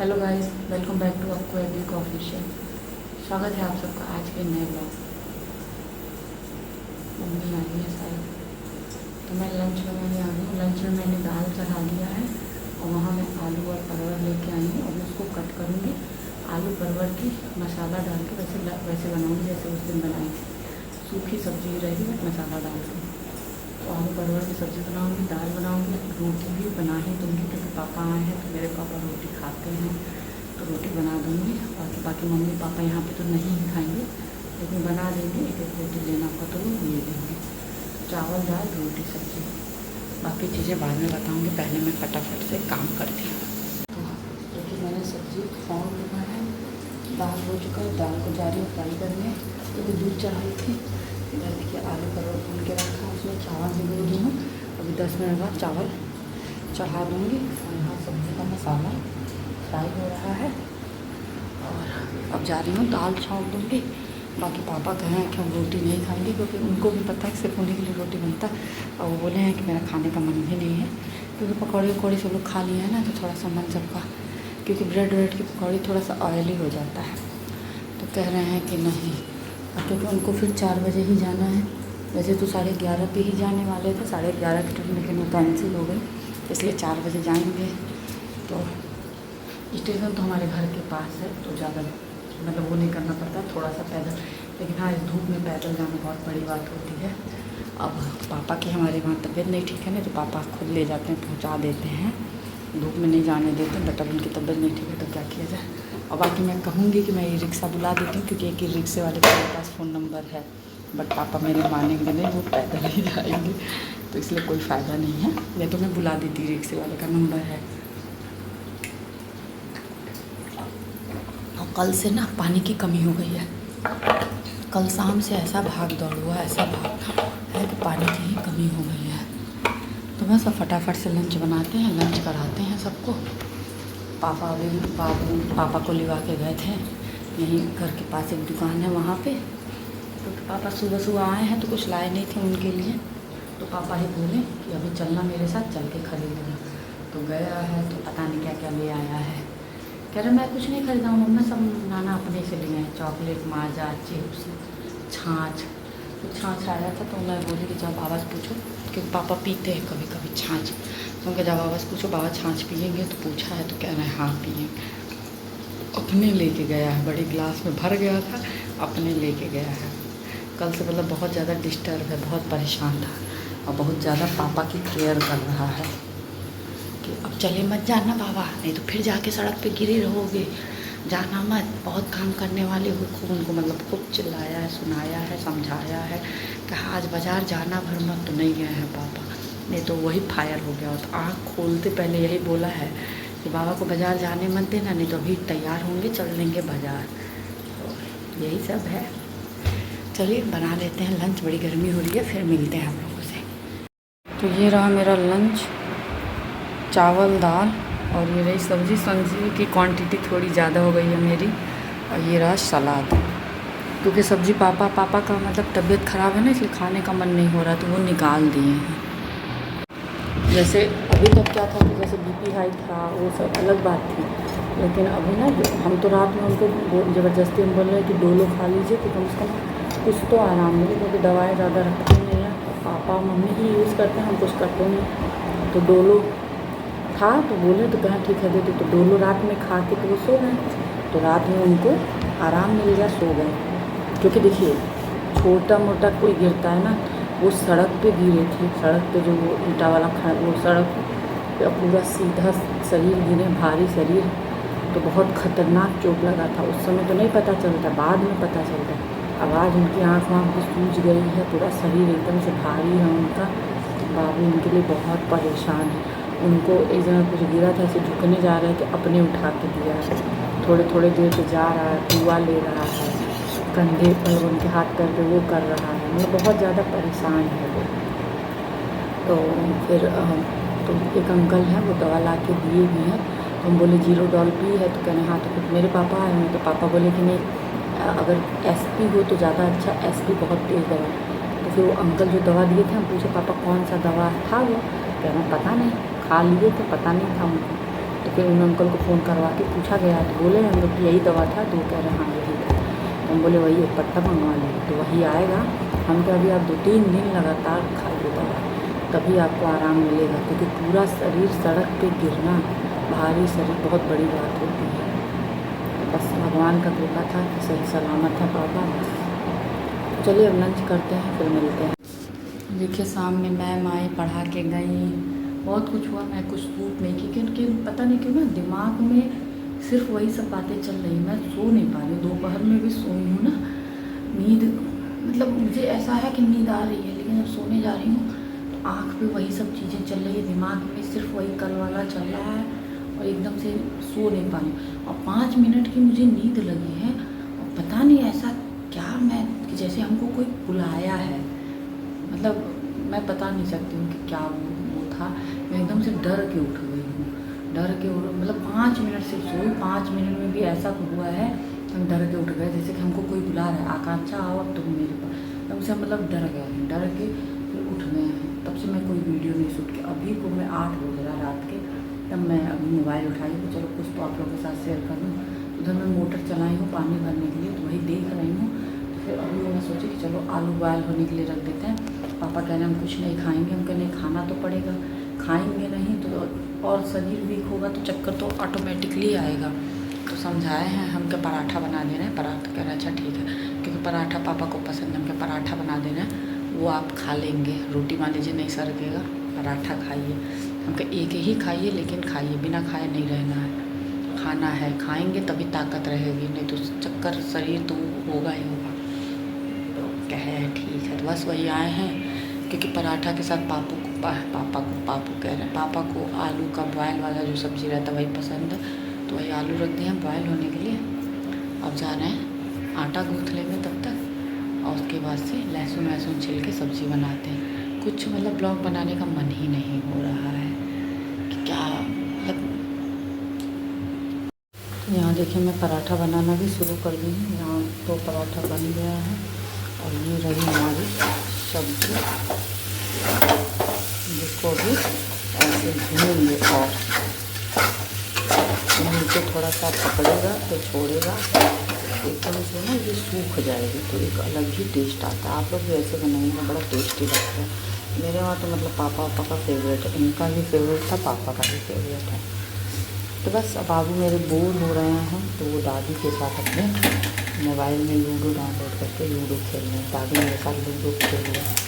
Hello guys, welcome back to आपको AB का official. स्वागत है आप सबका आज के नए ब्लॉग। मम्मी आ रही है शायद, तो मैं लंच बनाने आ रही हूँ। लंच में मैंने दाल चढ़ा दिया है और वहाँ मैं आलू और परवल लेके आई हूँ और मैं उसको कट करूँगी। आलू परवल की मसाला डाल के वैसे बनाऊँगी जैसे उस दिन बनाई थी। सूखी सब्जी रहेगी बट मसाला डाल के। तो आलू परवल की सब्ज़ी बनाऊँगी, दाल बनाऊँगी, रोटी भी बना ही दूँगी क्योंकि पापा आए हैं तो मेरे पापा रोटी खाते हैं, तो रोटी बना दूँगी। और बाकी मम्मी पापा यहाँ पे तो नहीं खाएंगे, लेकिन बना देंगे। एक एक रोटी लेना होगा तो वो ले लेंगे। चावल दाल रोटी सब्ज़ी, बाकी चीज़ें बाद में बताऊँगी। पहले मैं फटाफट से काम करती हूँ। तो देखिए मैंने सब्ज़ी फोड़ लिया है, दाल हो चुका है, दाल को जा रही हूँ फ्राई करने क्योंकि दूध चढ़ाई थी। इधर देखिए आलू परवल भून के रखा, उसमें चावल भिगो दूँगा। अभी 10 मिनट बाद चावल चढ़ा दूँगी। और यहाँ सब्ज़ी का मसाला फ्राई हो रहा है और अब जा रही हूँ दाल छौंक दूँगी। बाकी पापा कहे हैं कि हम रोटी नहीं खाएंगे क्योंकि उनको भी पता है कि सिर्फ उन्हीं के लिए रोटी बनता है। और वो बोले हैं कि मेरा खाने का मन भी नहीं है क्योंकि पकौड़े वकौड़े सब लोग खा लिए हैं ना, तो थोड़ा सा मन सबका, क्योंकि ब्रेड व्रेड की पकौड़ी थोड़ा सा ऑयली हो जाता है, तो कह रहे हैं कि नहीं। क्योंकि उनको फिर 4 बजे ही जाना है। वैसे तो 11:30 पे ही जाने वाले थे, 11:30 की ट्रेन, लेकिन वो कैंसिल हो गई, इसलिए 4 बजे जाएंगे। तो स्टेशन तो हमारे घर के पास है, तो ज़्यादा मतलब वो नहीं करना पड़ता, थोड़ा सा पैदल। लेकिन हाँ, इस धूप में पैदल जाना बहुत बड़ी बात होती है। अब पापा की हमारे वहाँ तबीयत नहीं ठीक है ना, तो पापा खुद ले जाते हैं, पहुँचा देते हैं, धूप में नहीं जाने देते। बट अब उनकी तबीयत नहीं ठीक है तो क्या किया जाए। और बाकी मैं कहूँगी कि मैं ई रिक्शा बुला देती हूँ क्योंकि एक ई रिक्शे वाले के पास फ़ोन नंबर है, बट पापा मेरे मानेंगे नहीं, वो पैदल ही जाएंगे, तो इसलिए कोई फ़ायदा नहीं है। नहीं तो मैं बुला देती, रिक्शे वाले का नंबर है। और कल से ना पानी की कमी हो गई है। कल शाम से ऐसा भाग दौड़ हुआ, ऐसा भाग है कि पानी की ही कमी हो गई है। तो बस अब फटाफट से लंच बनाते हैं, लंच कराते हैं सबको। पापा को लिवा के गए थे, यहीं घर के पास एक दुकान है वहाँ पे। तो पापा सुबह सुबह आए हैं तो कुछ लाए नहीं थे उनके लिए, तो पापा ही बोले कि अभी चलना मेरे साथ, चल के खरीदना। तो गया है तो पता नहीं क्या क्या ले आया है। कह रहे मैं कुछ नहीं खरीदा हूँ मम्मा, सब नाना अपने से लिए हैं, चॉकलेट, माजा, चिप्स, छाछ। तो छाछ आया था तो मैं बोली कि जब बाबा से पूछो, क्योंकि पापा पीते हैं कभी कभी छाछ, तो उनके जब बाबा से पूछो बाबा छाछ पियेंगे, तो पूछा है तो कह रहे हैं हाँ पियेंगे। अपने लेके गया है, बड़े गिलास में भर गया था, अपने लेके गया है। कल से मतलब बहुत ज़्यादा डिस्टर्ब है, बहुत परेशान था और बहुत ज़्यादा पापा की केयर कर रहा है कि अब चले मत जाना बाबा, नहीं तो फिर जाके सड़क पे गिरे रहोगे, जाना मत, बहुत काम करने वाले हो। खूब उनको मतलब खूब चिल्लाया है, सुनाया है, समझाया है, कहा आज बाज़ार जाना भर मत, तो नहीं गए हैं पापा, नहीं तो वही फायर हो गया होता। आँख खोलते पहले यही बोला है कि बाबा को बाज़ार जाने मत देना, नहीं तो अभी तैयार होंगे चल लेंगे बाज़ार। तो यही सब है। चलिए बना लेते हैं लंच, बड़ी गर्मी हो रही है, फिर मिलते हैं आप लोगों से। तो ये रहा मेरा लंच, चावल दाल और ये रही सब्ज़ी। सब्ज़ी की क्वांटिटी थोड़ी ज़्यादा हो गई है मेरी। और ये रहा सलाद, क्योंकि सब्ज़ी पापा का मतलब तबीयत ख़राब है ना, इसलिए खाने का मन नहीं हो रहा, तो वो निकाल दिए हैं। जैसे अभी तक क्या था कि जैसे बीपी हाई था वो सब अलग बात थी, लेकिन अभी ना हम तो रात में उनको ज़बरदस्ती हम बोल रहे हैं कि डोलो खा लीजिए कि कम से कम कुछ तो आराम मिले, क्योंकि दवाएँ ज़्यादा रखते नहीं हैं, पापा मम्मी ही यूज़ करते हैं, हम कुछ करते नहीं। तो डोलो था तो बोले, तो कहें ठीक है दे दो, तो डोलो रात में खा के तो वो सो गए, तो रात में उनको आराम मिल गया, सो गए। क्योंकि देखिए छोटा मोटा कोई गिरता है ना, वो सड़क पे गिरे थे, सड़क पे जो वो ईंटा वाला वो सड़क पे पूरा सीधा शरीर गिरे, भारी शरीर, तो बहुत ख़तरनाक चोट लगा था। उस समय तो नहीं पता चलता, बाद में पता चलता। अब आज उनकी आँख वाँख भी सूज गई है, पूरा शरीर एकदम से भारी है उनका। बाबू उनके लिए बहुत परेशान है। उनको एक जगह कुछ गिरा था, ऐसे झुकने जा रहे हैं कि अपने उठा के दिया है, थोड़े थोड़े देर पे जा रहा है, धुआं ले रहा है, कंधे पर उनके हाथ पैर पे वो कर रहा है, मतलब बहुत ज़्यादा परेशान है वो। तो फिर तो एक अंकल हैं, वो दवा ला के दिए भी हैं, तो हम बोले जीरो डॉल पी है, तो कहने हाँ, तो फिर मेरे पापा आए हैं, तो पापा बोले कि नहीं अगर एसपी हो तो ज़्यादा अच्छा, एसपी बहुत तेज़ दवा। तो फिर वो अंकल जो दवा दिए थे, हम पूछे पापा कौन सा दवा था वो, कहना पता नहीं, खा लिए थे, पता नहीं था उनको। तो फिर उन अंकल को फ़ोन करवा के पूछा गया तो बोले हम लोग यही दवा था, तो वो कह रहे हाँ यही था। तो हम बोले वही एक पत्ता मंगवा लिए, तो वही आएगा। हम कहा अभी आप 2-3 दिन लगातार खाइए दवा, तभी आपको आराम मिलेगा, क्योंकि पूरा शरीर सड़क पे गिरना, भारी शरीर बहुत बड़ी बात होती है। बस भगवान का कृपा था, सही सलामत है पापा। बस चलिए अब लंच करते हैं, फिर मिलते हैं। देखिए सामने मैम आई, पढ़ा के गई, बहुत कुछ हुआ। मैं कुछ सूट नहीं की, क्योंकि पता नहीं क्यों ना दिमाग में सिर्फ वही सब बातें चल रही। मैं सो नहीं पा रही हूँ, दोपहर में भी सोई हूँ ना, नींद मतलब मुझे ऐसा है कि नींद आ रही है, लेकिन जब सोने जा रही हूँ तो आँख पे वही सब चीज़ें चल रही है, दिमाग में सिर्फ वही कल वाला चल रहा है, और एकदम से सो नहीं पा रही। और 5 मिनट की मुझे नींद लगी है, और पता नहीं ऐसा क्या, मैं कि जैसे हमको कोई बुलाया है, मतलब मैं बता नहीं सकती हूँ कि क्या वो था। मैं एकदम से डर के उठ गई हूँ, डर के उठ, मतलब 5 मिनट से सोई, 5 मिनट में भी ऐसा हुआ है हम डर के उठ गए, जैसे कि हमको कोई बुला रहा है, आकांक्षा आओ अब तुम मेरे पास। तब से मतलब डर गए हैं, डर के फिर उठ गए हैं। तब से मैं कोई वीडियो नहीं शूट किया। अभी को मैं 8 बज रहा रात के, तब मैं अभी मोबाइल उठाई तो चलो कुछ तो आप लोगों के साथ शेयर कर दूँ। उधर मैं मोटर चलाई हूँ पानी भरने के लिए, तो वही देख रही हूँ। तो फिर अभी मैं सोची कि चलो आलू बॉयल होने के लिए रख देते हैं। पापा कह रहे हैं हम कुछ नहीं खाएंगे, हम कह नहीं खाना तो पड़ेगा, खाएंगे नहीं तो और शरीर वीक होगा तो चक्कर तो ऑटोमेटिकली आएगा। तो समझाए हैं हम के पराठा बना दे रहे हैं। पराठा कह रहे अच्छा ठीक है, क्योंकि पराठा पापा को पसंद है। हम के पराठा बना दे रहे हैं, वो आप खा लेंगे, रोटी मान लीजिए नहीं सड़केगा, पराठा खाइए। हम के एक ही खाइए, लेकिन खाइए, बिना खाए नहीं रहना है, खाना है, खाएंगे तभी ताकत रहेगी, नहीं तो चक्कर शरीर तो होगा ही होगा। तो कहे ठीक है, तो बस वही आए हैं, क्योंकि पराठा के साथ पापू कह रहे हैं, पापा को आलू का बॉयल वाला जो सब्ज़ी रहता है वही पसंद है, तो वही आलू रख दिए हैं बॉयल होने के लिए। अब जा रहे हैं आटा गूँथ लेंगे तब तक, और उसके बाद से लहसुन वहसुन छिल के सब्ज़ी बनाते हैं। कुछ मतलब ब्लॉग बनाने का मन ही नहीं हो रहा है कि क्या मतलब। यहाँ देखिए मैं पराठा बनाना भी शुरू कर दी हूँ। यहाँ तो पराठा बन गया है, और ये रही हमारी सब्ज़ी, जिसको भी ऐसे भूनेंगे, और नीचे थोड़ा सा पकड़ेगा तो छोड़ेगा, एकदम से ना ये सूख जाएगी, तो एक अलग ही टेस्ट आता है। आप लोग भी ऐसे बनाइएगा, बड़ा टेस्टी लगता है। मेरे वहाँ तो मतलब पापा का फेवरेट है, इनका भी फेवरेट था, पापा का भी फेवरेट है। तो बस अब बाबू मेरे बोर हो रहे हैं, तो वो दादी के साथ अपने मोबाइल में लूडो डाउनलोड करके लूडो खेल रहे हैं। दादी मेरे साथ लूडो खेल रहे हैं,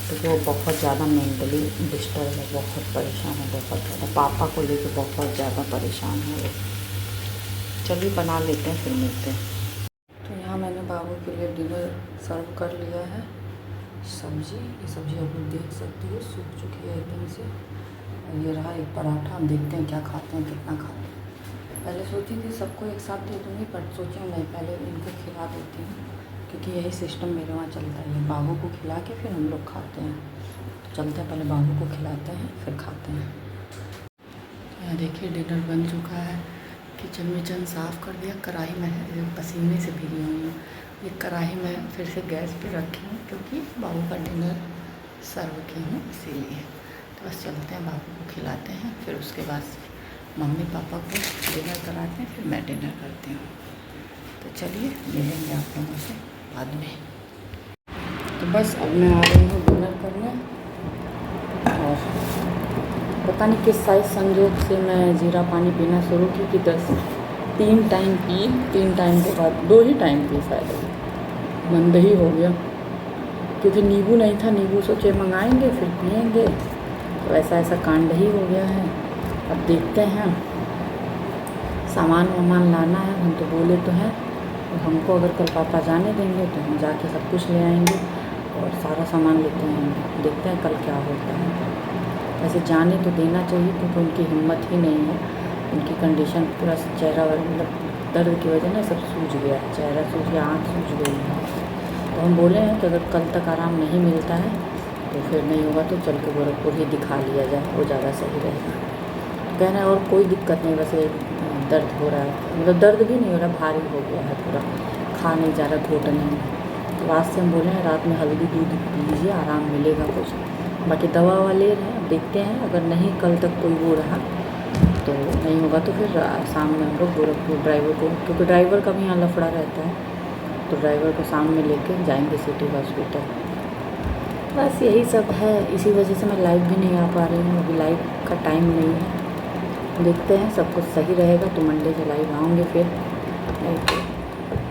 तो वो बहुत ज़्यादा मेंटली डिस्टर्ब है, बहुत परेशान है, बहुत ज़्यादा पापा को लेके बहुत ज़्यादा परेशान है वो। चलिए बना लेते हैं, फिर मिलते हैं। तो यहाँ मैंने बाबू के लिए डिनर सर्व कर लिया है। सब्ज़ी, ये सब्ज़ी आप लोग देख सकते हो सूख चुकी है एकदम से। और ये रहा एक पराठा, हम देखते हैं क्या खाते हैं, कितना खाते हैं। पहले सोची थी सबको एक साथ दे दूँगी, पर सोची नहीं, पहले इनको खिला देती हूँ, क्योंकि यही सिस्टम मेरे वहाँ चलता है। बाबू को खिला के फिर हम लोग खाते हैं। तो चलते हैं, पहले बाबू को खिलाते हैं फिर खाते हैं। यहाँ देखिए डिनर बन चुका है। किचन विचन साफ़ कर दिया, कढ़ाई में पसीने से भीगी हुई हूँ। ये कढ़ाई में फिर से गैस पे रखी हूँ, क्योंकि बाबू का डिनर सर्व की हूँ इसीलिए। तो बस चलते हैं, बाबू को खिलाते हैं, फिर उसके बाद मम्मी पापा को डिनर कराते हैं, फिर मैं डिनर करती हूँ। तो चलिए मिलेंगे आप लोगों से बाद में। तो बस अब मैं आ रही हूँ डिनर करने, और पता नहीं किस साइज संजोग से मैं जीरा पानी पीना शुरू की कि 3 टाइम पी, 3 टाइम के बाद 2 ही टाइम पी, शायद बंद ही हो गया, क्योंकि नींबू नहीं था। नींबू सोचे मंगाएंगे फिर पिएंगे, तो ऐसा कांड ही हो गया है। अब देखते हैं, सामान वामान लाना है, हम तो बोले तो हैं, और हमको अगर कल पापा जाने देंगे तो हम जाके सब कुछ ले आएंगे और सारा सामान लेते हैं। देखते हैं कल क्या होता है। वैसे जाने तो देना चाहिए, क्योंकि उनकी हिम्मत ही नहीं है। उनकी कंडीशन पूरा चेहरा मतलब दर्द की वजह ना सब सूज गया है, चेहरा सूज गया, आँख सूज गई है। तो हम बोले हैं कि अगर कल तक आराम नहीं मिलता है तो फिर नहीं होगा तो चल के गोरखपुर ही दिखा लिया जाए, वो ज़्यादा सही रहेगा। कह रहे हैं और कोई दिक्कत नहीं, बस दर्द हो रहा है, मतलब दर्द भी नहीं हो रहा, भारी हो गया है पूरा, खा नहीं जा रहा, घुटने में। तो आज से हम बोले हैं रात में हल्दी दूध पी लीजिए, आराम मिलेगा कुछ। बाकी दवा ले रहे हैं, देखते हैं, अगर नहीं कल तक कोई वो रहा तो नहीं होगा तो फिर शाम में हम लोग गोरखपुर ड्राइवर को, क्योंकि ड्राइवर का भी यहाँ लफड़ा रहता है, तो ड्राइवर को शाम में लेके जाएंगे सिटी हॉस्पिटल। बस यही सब है, इसी वजह से मैं लाइव भी नहीं आ पा रही हूँ, अभी लाइव का टाइम नहीं है। देखते हैं, सब कुछ सही रहेगा तो मंडे से लाइव आऊँगी फिर।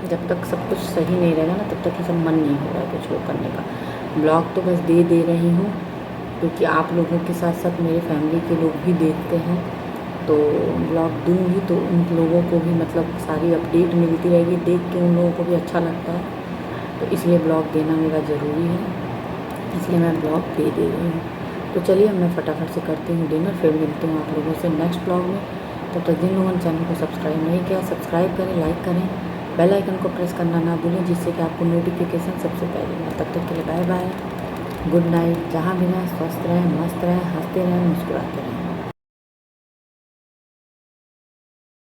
जब तक सब कुछ सही नहीं रहेगा ना तब तक ये सब मन नहीं हो रहा है कुछ वो करने का। ब्लॉग तो बस दे रही हूँ क्योंकि आप लोगों के साथ साथ मेरे फैमिली के लोग भी देखते हैं, तो ब्लॉग दूँगी तो उन लोगों को भी मतलब सारी अपडेट मिलती रहेगी, देख के उन लोगों को भी अच्छा लगता है, तो इसलिए ब्लॉग देना मेरा ज़रूरी है, इसलिए मैं ब्लॉग दे रही हूँ। तो चलिए मैं फटाफट से करती हूँ डिनर, फिर मिलती हूँ आप लोगों से नेक्स्ट ब्लॉग में। तब तक जिन लोगों ने चैनल को सब्सक्राइब नहीं किया, सब्सक्राइब करें, लाइक करें, बेल आइकन को प्रेस करना ना भूलें, जिससे कि आपको नोटिफिकेशन सबसे पहले मिले। तब तक के लिए बाय बाय, गुड नाइट। जहाँ भी रहें स्वस्थ रहें, मस्त रहें, हंसते रहें, मुस्कुराते रहें।